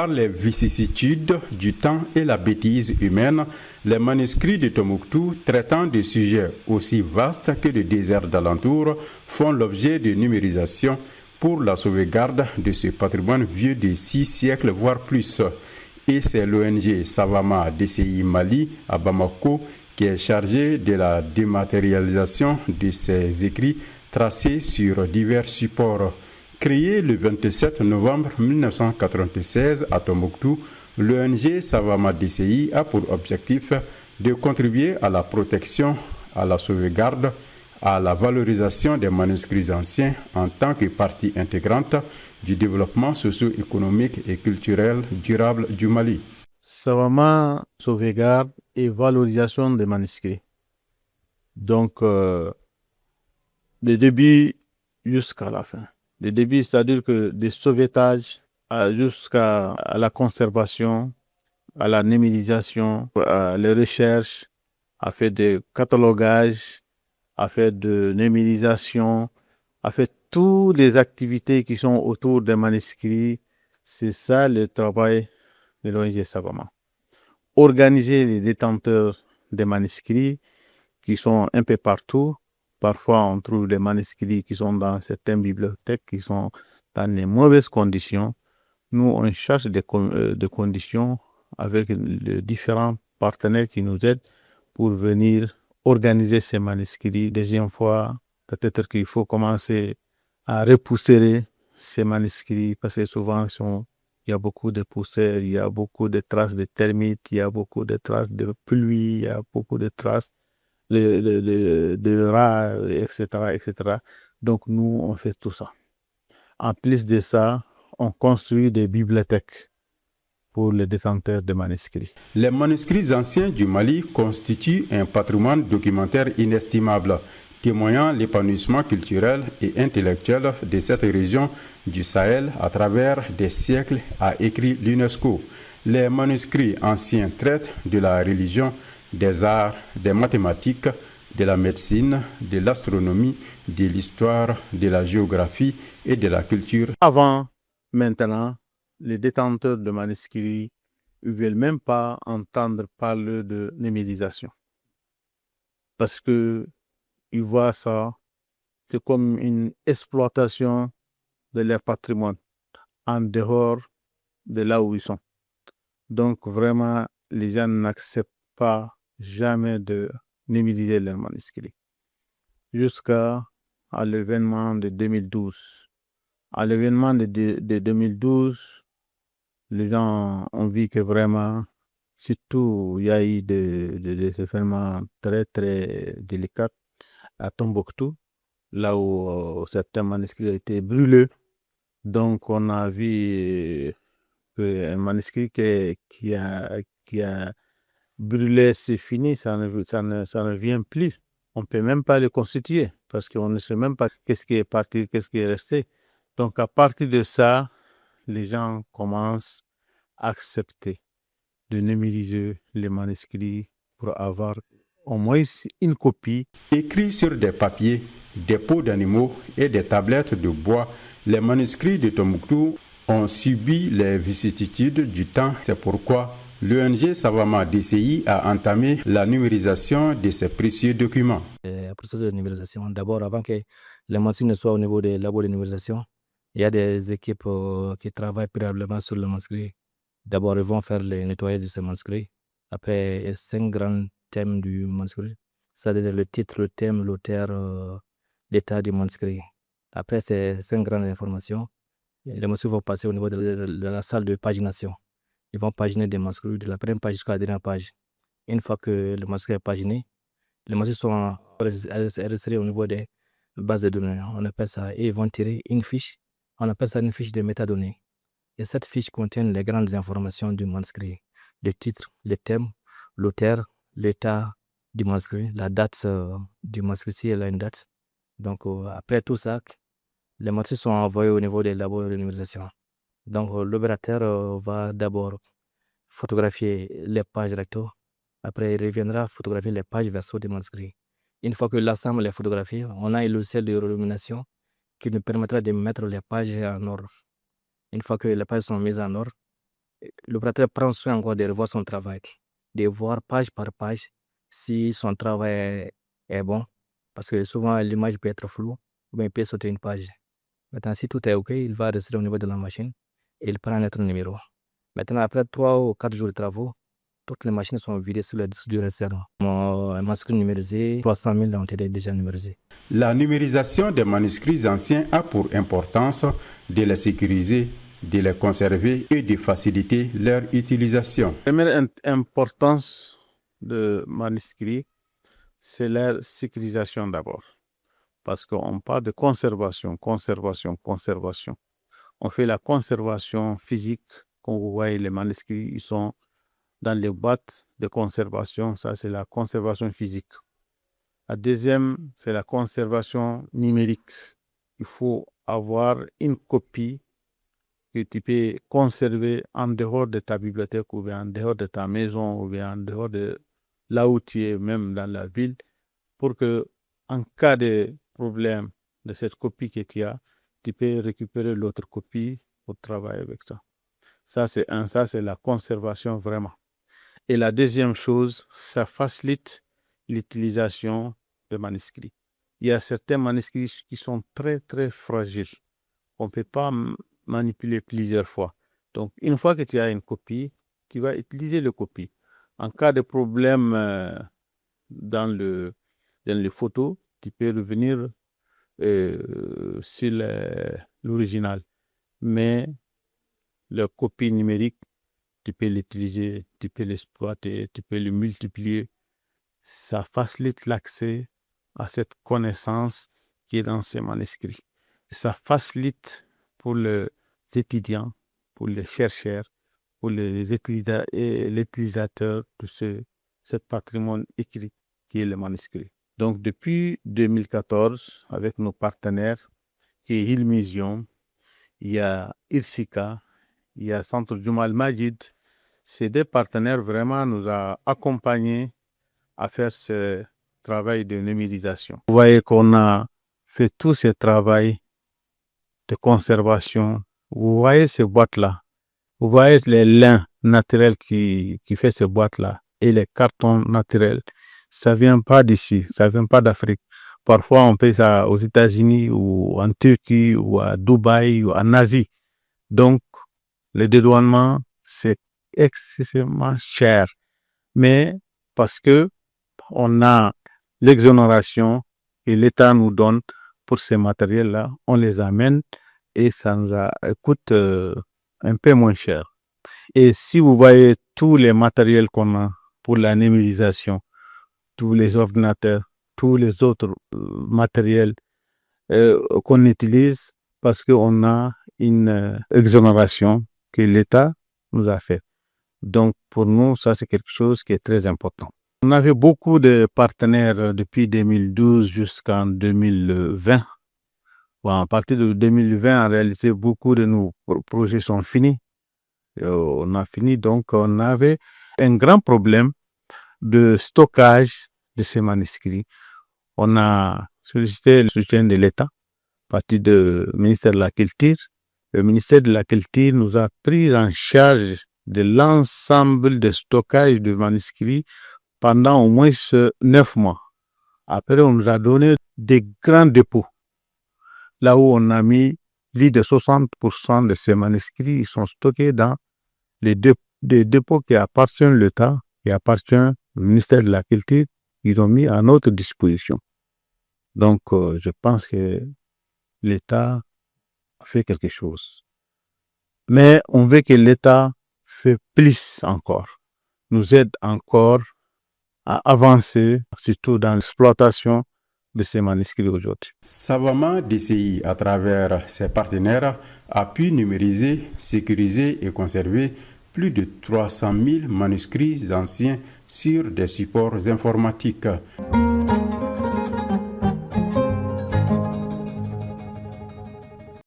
Par les vicissitudes du temps et la bêtise humaine, les manuscrits de Tombouctou, traitant de sujets aussi vastes que le désert d'alentour, font l'objet de numérisation pour la sauvegarde de ce patrimoine vieux de 6 siècles, voire plus. Et c'est l'ONG Savama DCI Mali à Bamako qui est chargée de la dématérialisation de ces écrits tracés sur divers supports. Créé le 27 novembre 1996 à Tombouctou, l'ONG Savama DCI a pour objectif de contribuer à la protection, à la sauvegarde, à la valorisation des manuscrits anciens en tant que partie intégrante du développement socio-économique et culturel durable du Mali. Savama sauvegarde et valorisation des manuscrits. Donc, le début jusqu'à la fin. Le début, c'est-à-dire que des sauvetages jusqu'à la conservation, à la numérisation, à les recherches, à faire des catalogages, à faire de numérisation, à faire toutes les activités qui sont autour des manuscrits. C'est ça le travail de l'ONG Savama. Organiser les détenteurs des manuscrits qui sont un peu partout. Parfois, on trouve des manuscrits qui sont dans certaines bibliothèques qui sont dans les mauvaises conditions. Nous, on cherche des conditions avec les différents partenaires qui nous aident pour venir organiser ces manuscrits. Deuxième fois, peut-être qu'il faut commencer à repousser ces manuscrits parce que souvent, il y a beaucoup de poussière, il y a beaucoup de traces de termites, il y a beaucoup de traces de pluie, il y a beaucoup de traces de rats, etc., etc. Donc, nous, on fait tout ça. En plus de ça, on construit des bibliothèques pour les détenteurs de manuscrits. Les manuscrits anciens du Mali constituent un patrimoine documentaire inestimable, témoignant l'épanouissement culturel et intellectuel de cette région du Sahel à travers des siècles, a écrit l'UNESCO. Les manuscrits anciens traitent de la religion, des arts, des mathématiques, de la médecine, de l'astronomie, de l'histoire, de la géographie et de la culture. Avant, maintenant, les détenteurs de manuscrits ne veulent même pas entendre parler de numérisation. Parce qu'ils voient ça, c'est comme une exploitation de leur patrimoine en dehors de là où ils sont. Donc, vraiment, les gens n'acceptent pas jamais de numériser leurs manuscrits. Jusqu'à l'événement de 2012. À l'événement de 2012, les gens ont vu que vraiment, surtout, il y a eu des événements très, très délicats à Tombouctou, là où certains manuscrits ont été brûlés. Donc, on a vu qu'un manuscrit qui a brûlé, c'est fini, ça ne vient plus. On ne peut même pas le constituer parce qu'on ne sait même pas qu'est-ce qui est parti, qu'est-ce qui est resté. Donc, à partir de ça, les gens commencent à accepter de numériser les manuscrits pour avoir au moins une copie. Écrits sur des papiers, des peaux d'animaux et des tablettes de bois, les manuscrits de Tombouctou ont subi les vicissitudes du temps. C'est pourquoi l'ONG Savama DCI a entamé la numérisation de ces précieux documents. Le processus de numérisation, d'abord, avant que les manuscrits ne soient au niveau des labos de numérisation, il y a des équipes qui travaillent préalablement sur le manuscrit. D'abord, ils vont faire le nettoyage de ces manuscrits. Après, il y a 5 grands thèmes du manuscrit. C'est-à-dire le titre, le thème, l'auteur, l'état du manuscrit. Après ces 5 grandes informations, les manuscrits vont passer au niveau de la salle de pagination. Ils vont paginer des manuscrits de la première page jusqu'à la dernière page. Une fois que le manuscrit est paginé, les manuscrits sont enregistrés au niveau des bases de données. On appelle ça, et ils vont tirer une fiche. On appelle ça une fiche de métadonnées. Et cette fiche contient les grandes informations du manuscrit. Le titre, le thème, l'auteur, l'état du manuscrit, la date du manuscrit, si elle a une date. Donc, après tout ça, les manuscrits sont envoyés au niveau des labos de numérisation. Donc, l'opérateur va d'abord photographier les pages recto. Après, il reviendra photographier les pages verso des manuscrits. Une fois que l'ensemble est photographié, on a un logiciel de illumination qui nous permettra de mettre les pages en ordre. Une fois que les pages sont mises en ordre, l'opérateur prend soin encore de revoir son travail, de voir page par page si son travail est bon. Parce que souvent, l'image peut être floue ou bien il peut sauter une page. Maintenant, si tout est OK, il va rester au niveau de la machine et il prend notre numéro. Maintenant, après 3 ou 4 jours de travaux, toutes les machines sont vidées sur le disque dur externe. Mon manuscrit numérisé, 300 000 ont été déjà numérisés. La numérisation des manuscrits anciens a pour importance de les sécuriser, de les conserver et de faciliter leur utilisation. La première importance de manuscrits, c'est leur sécurisation d'abord. Parce qu'on parle de conservation. On fait la conservation physique. Quand vous voyez les manuscrits, ils sont dans les boîtes de conservation. Ça, c'est la conservation physique. La deuxième, c'est la conservation numérique. Il faut avoir une copie que tu peux conserver en dehors de ta bibliothèque ou bien en dehors de ta maison ou bien en dehors de là où tu es, même dans la ville, pour que en cas de problème de cette copie que tu as, tu peux récupérer l'autre copie pour travailler avec ça. Ça, c'est la conservation vraiment. Et la deuxième chose, ça facilite l'utilisation de manuscrits. Il y a certains manuscrits qui sont très, très fragiles. On ne peut pas manipuler plusieurs fois. Donc, une fois que tu as une copie, tu vas utiliser la copie. En cas de problème dans les photos, tu peux revenir sur l'original. Mais la copie numérique, tu peux l'utiliser, tu peux l'exploiter, tu peux le multiplier. Ça facilite l'accès à cette connaissance qui est dans ces manuscrits. Ça facilite pour les étudiants, pour les chercheurs, pour les utilisateurs de ce patrimoine écrit qui est le manuscrit. Donc, depuis 2014, avec nos partenaires, qui est Hill Museum, il y a IRSICA, il y a Centre Jumal Majid. Ces deux partenaires vraiment nous ont accompagnés à faire ce travail de numérisation. Vous voyez qu'on a fait tout ce travail de conservation. Vous voyez ces boîtes-là. Vous voyez les lins naturels qui fait ces boîtes-là et les cartons naturels. Ça ne vient pas d'ici, ça ne vient pas d'Afrique. Parfois, on paye ça aux États-Unis ou en Turquie ou à Dubaï ou en Asie. Donc, le dédouanement, c'est excessivement cher. Mais parce que on a l'exonération que l'État nous donne pour ces matériels-là, on les amène et ça nous coûte un peu moins cher. Et si vous voyez tous les matériels qu'on a pour la numérisation, tous les ordinateurs, tous les autres matériels qu'on utilise parce qu'on a une exonération que l'État nous a fait. Donc, pour nous, ça, c'est quelque chose qui est très important. On avait beaucoup de partenaires depuis 2012 jusqu'en 2020. Bon, à partir de 2020, en réalité, beaucoup de nos projets sont finis. On a fini, donc on avait un grand problème de stockage de ces manuscrits. On a sollicité le soutien de l'État à partir du ministère de la Culture. Le ministère de la Culture nous a pris en charge de l'ensemble de stockage de manuscrits pendant au moins 9 mois. Après, on nous a donné des grands dépôts. Là où on a mis plus de 60% de ces manuscrits, ils sont stockés dans des dépôts qui appartiennent à l'État, qui appartiennent au ministère de la Culture, ils ont mis à notre disposition. Donc, je pense que l'État fait quelque chose. Mais on veut que l'État fait plus encore, nous aide encore à avancer, surtout dans l'exploitation de ces manuscrits aujourd'hui. Savamment DCI, à travers ses partenaires, a pu numériser, sécuriser et conserver plus de 300 000 manuscrits anciens sur des supports informatiques.